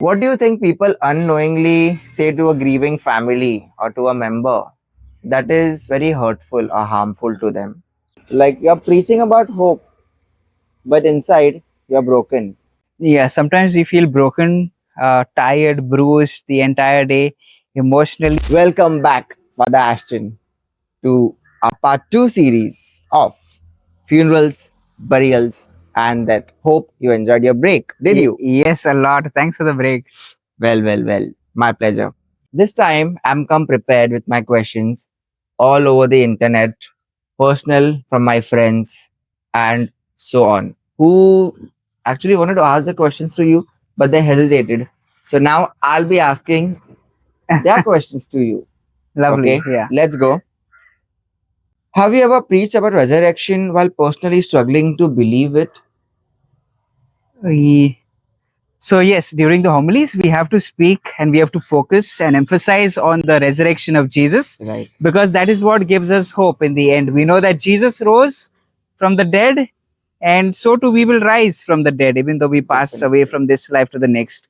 What do you think people unknowingly say to a grieving family or to a member that is very hurtful or harmful to them? Like you're preaching about hope, but inside you're broken. Yeah, sometimes we feel broken, tired, bruised the entire day, emotionally. Welcome back, Father Ashton, to our part 2 series of funerals, burials, and death. Hope you enjoyed your break. Did you? Yes, a lot. Thanks for the break. Well. My pleasure. This time, I'm come prepared with my questions all over the internet, personal from my friends, and so on, who actually wanted to ask the questions to you, but they hesitated. So now I'll be asking their questions to you. Lovely. Okay, Yeah. let's go. Have you ever preached about resurrection while personally struggling to believe it? We, so, yes, during the homilies, we have to speak and we have to focus and emphasize on the resurrection of Jesus Right. because that is what gives us hope in the end. We know that Jesus rose from the dead, and so too we will rise from the dead, even though we pass away Definitely. from this life to the next.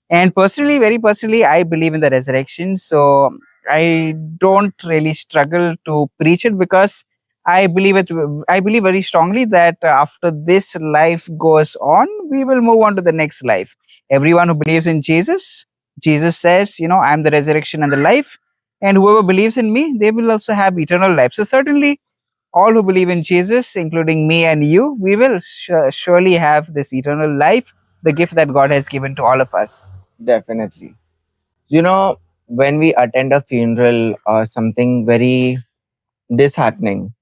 And personally, very personally, I believe in the resurrection. So I don't really struggle to preach it because I believe it. I believe very strongly that after this life goes on, we will move on to the next life. Everyone who believes in Jesus, Jesus says, I'm the resurrection and the life, and whoever believes in me, they will also have eternal life. So certainly, all who believe in Jesus, including me and you, we will surely have this eternal life, the gift that God has given to all of us. Definitely. You know, when we attend a funeral or something very disheartening,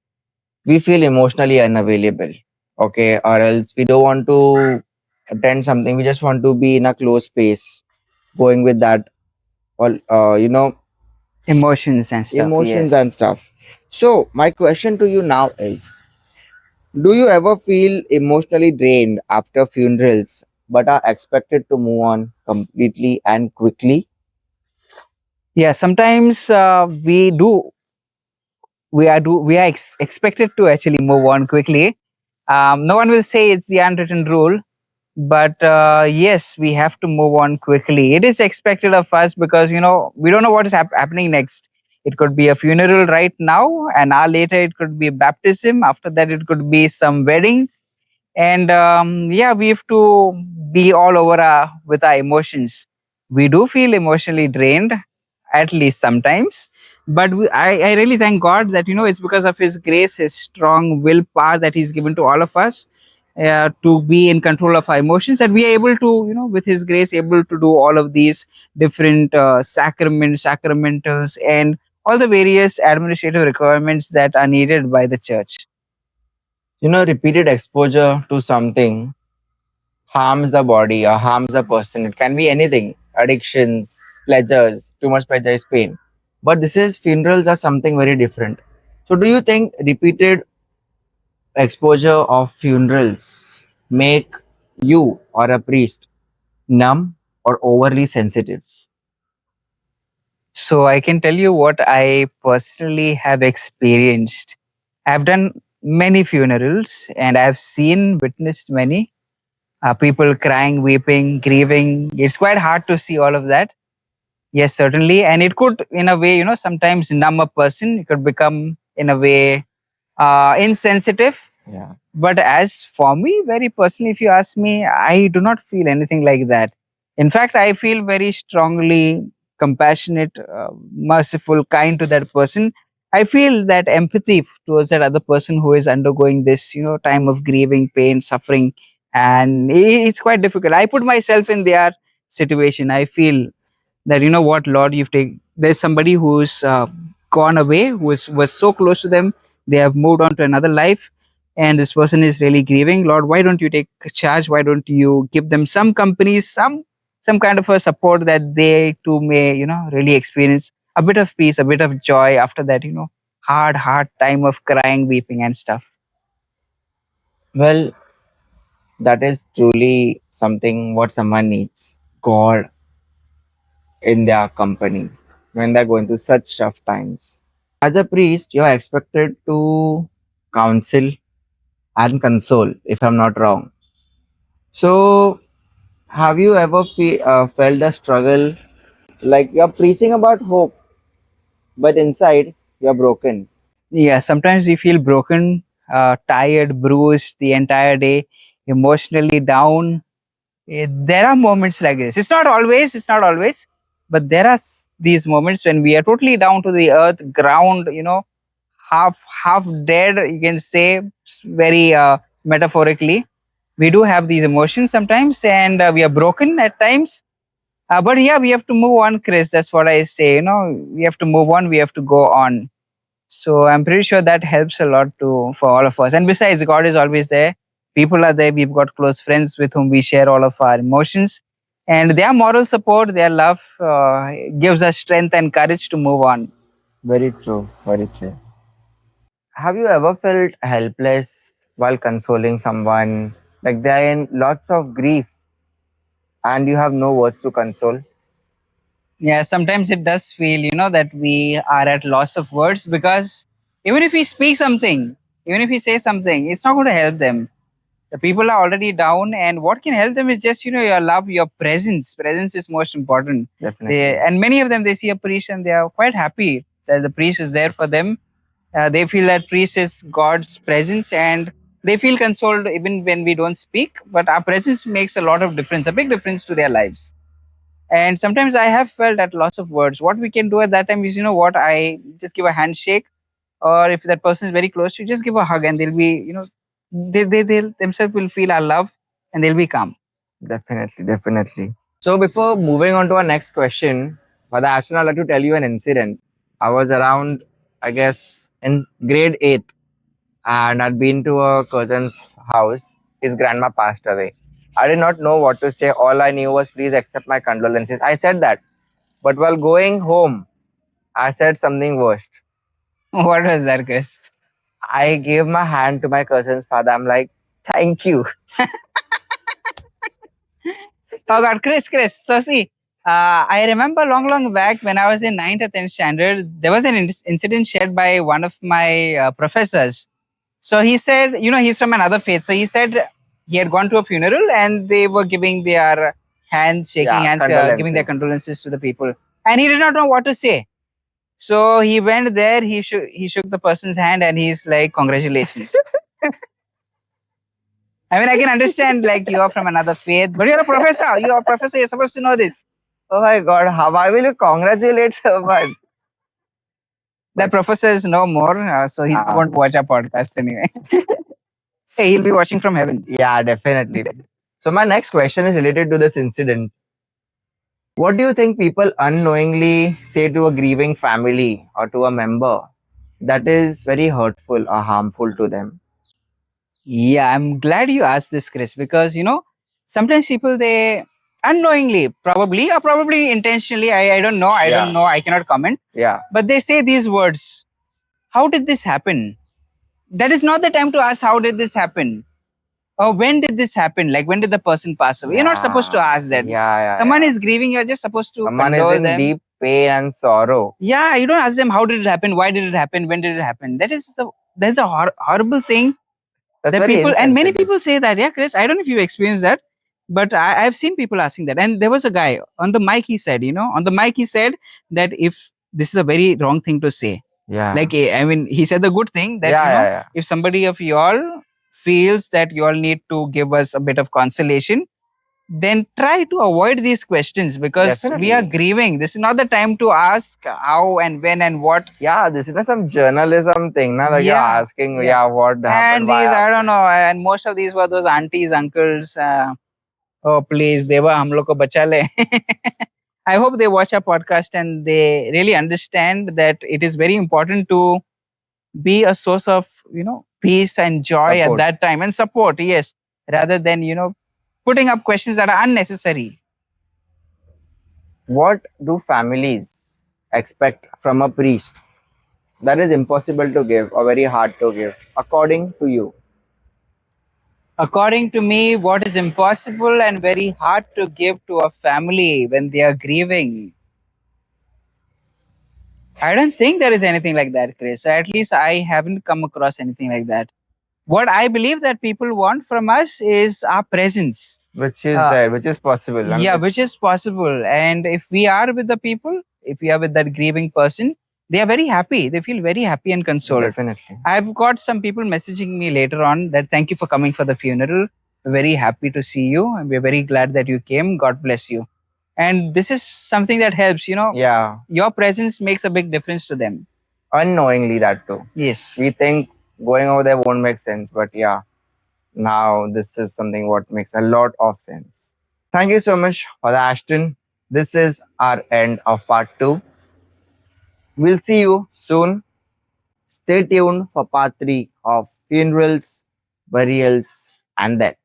we feel emotionally unavailable. Okay, or else we don't want to attend something, we just want to be in a closed space, going with that, all Emotions and stuff, emotions yes. and stuff. So, my question to you now is, do you ever feel emotionally drained after funerals but are expected to move on completely and quickly? Yeah, sometimes we are expected to actually move on quickly. No one will say it's the unwritten rule, but yes, we have to move on quickly. It is expected of us because we don't know what is happening next. It could be a funeral right now, an hour later it could be baptism, after that it could be some wedding. And yeah, we have to be all over with our emotions. We do feel emotionally drained, at least sometimes, but I really thank God that it's because of his grace, his strong willpower that he's given to all of us, to be in control of our emotions, and we are able to, with his grace, able to do all of these different sacramentals and all the various administrative requirements that are needed by the church. Repeated exposure to something harms the body or harms the person. It can be anything, addictions, pleasures, too much pleasure is pain. But this is funerals are something very different. So, do you think repeated exposure of funerals make you or a priest numb or overly sensitive? So I can tell you what I personally have experienced. I've done many funerals and I've seen, witnessed many people crying, weeping, grieving. It's quite hard to see all of that. Yes, certainly. And it could, in a way, sometimes numb a person. It could become, in a way, insensitive. Yeah. But as for me, very personally, if you ask me, I do not feel anything like that. In fact, I feel very strongly compassionate, merciful, kind to that person. I feel that empathy towards that other person who is undergoing this, time of grieving, pain, suffering, and it's quite difficult. I put myself in their situation. I feel that what, Lord, there's somebody who's gone away, was so close to them, they have moved on to another life, and this person is really grieving. Lord, why don't you take charge? Why don't you give them some company, some kind of a support that they too may really experience a bit of peace, a bit of joy after that hard time of crying, weeping, and stuff. Well, that is truly something what someone needs. God in their company when they're going through such tough times. As a priest, you're expected to counsel and console, if I'm not wrong. So, Have you ever felt the struggle, like you're preaching about hope, but inside you're broken? Yeah, sometimes we feel broken, tired, bruised the entire day, emotionally down. There are moments like this. It's not always, but there are these moments when we are totally down to the earth, ground, half dead, you can say, very metaphorically. We do have these emotions sometimes, and we are broken at times. But yeah, we have to move on, Chris. That's what I say. We have to move on. We have to go on. So I'm pretty sure that helps a lot to for all of us. And besides, God is always there. People are there. We've got close friends with whom we share all of our emotions, and their moral support, their love gives us strength and courage to move on. Very true. Very true. Have you ever felt helpless while consoling someone? Like they're in lots of grief and you have no words to console? Yeah, sometimes it does feel, that we are at loss of words because even if we speak something, even if we say something, it's not going to help them. The people are already down, and what can help them is just, your love, your presence. Presence is most important. Definitely. And many of them, they see a priest and they are quite happy that the priest is there for them. They feel that priest is God's presence, and they feel consoled even when we don't speak. But our presence makes a lot of difference, a big difference to their lives. And sometimes I have felt at loss of words. What we can do at that time is, I just give a handshake, or if that person is very close to you, just give a hug, and they'll be, they themselves will feel our love, and they'll be calm. Definitely. Definitely. So before moving on to our next question, Father Ashton, I'd like to tell you an incident. I was around, I guess, in grade 8 and I'd been to a cousin's house. His grandma passed away. I did not know what to say. All I knew was, please accept my condolences. I said that. But while going home, I said something worst. What was that, Chris? I gave my hand to my cousin's father. I'm like, thank you. Oh God, Chris. So see, I remember long back when I was in ninth or 10th standard, there was an incident shared by one of my professors. So he said, he's from another faith. So he said he had gone to a funeral and they were giving their hands, shaking Yeah, hands, giving their condolences. condolences to the people. And he did not know what to say. So he went there, he shook the person's hand and he's like, congratulations. I mean, I can understand like you are from another faith, but you're a professor. You're a professor. You're supposed to know this. Oh my god, how why will you congratulate someone? That But professor is no more, so he won't watch our podcast anyway. Hey, he'll be watching from heaven. yeah, definitely. So my next question is related to this incident. What do you think people unknowingly say to a grieving family or to a member that is very hurtful or harmful to them? Yeah, I'm glad you asked this, Chris, because sometimes people they unknowingly, probably or probably intentionally, I don't know, I cannot comment, Yeah, but they say these words. How did this happen? That is not the time to ask how did this happen? Or when did this happen? Like when did the person pass away? You're not supposed to ask that. Someone is grieving, you're just supposed to Someone is condole in them. deep pain and sorrow. Yeah, you don't ask them how did it happen, why did it happen, when did it happen. That's a horrible thing That's that very people, and many insensitive. people say that. Yeah, Chris, I don't know if you've experienced that, but I've seen people asking that. And there was a guy on the mic, he said, that if this is a very wrong thing to say. Yeah. Like, I mean, he said the good thing that, Yeah. if somebody of y'all feels that y'all need to give us a bit of consolation, then try to avoid these questions because we are Definitely. grieving. This is not the time to ask how and when and what. Yeah, this is not some journalism thing, na? Like you're Yeah, asking, yeah. what happened, And why these, I don't happened. know, and most of these were those aunties, uncles. Oh, please, Deva, hum log ko bacha le. I hope they watch our podcast and they really understand that it is very important to be a source of, peace and joy at Support. that time and support, yes, rather than, putting up questions that are unnecessary. What do families expect from a priest that is impossible to give or very hard to give, according to you? According to me, what is impossible and very hard to give to a family when they are grieving, I don't think there is anything like that, Chris. At least I haven't come across anything like that. What I believe that people want from us is our presence. Which is Uh, there, which is possible, and yeah, which which is possible. And if we are with the people, if we are with that grieving person, they are very happy. They feel very happy and consoled. definitely. I've got some people messaging me later on that thank you for coming for the funeral. We're very happy to see you, and we're very glad that you came. God bless you. And this is something that helps. Yeah, Your presence makes a big difference to them. unknowingly that too. Yes. We think going over there won't make sense, but yeah, now this is something what makes a lot of sense. Thank you so much, Father Ashton. This is our end of part 2. We'll see you soon. Stay tuned for part 3 of funerals, burials, and death.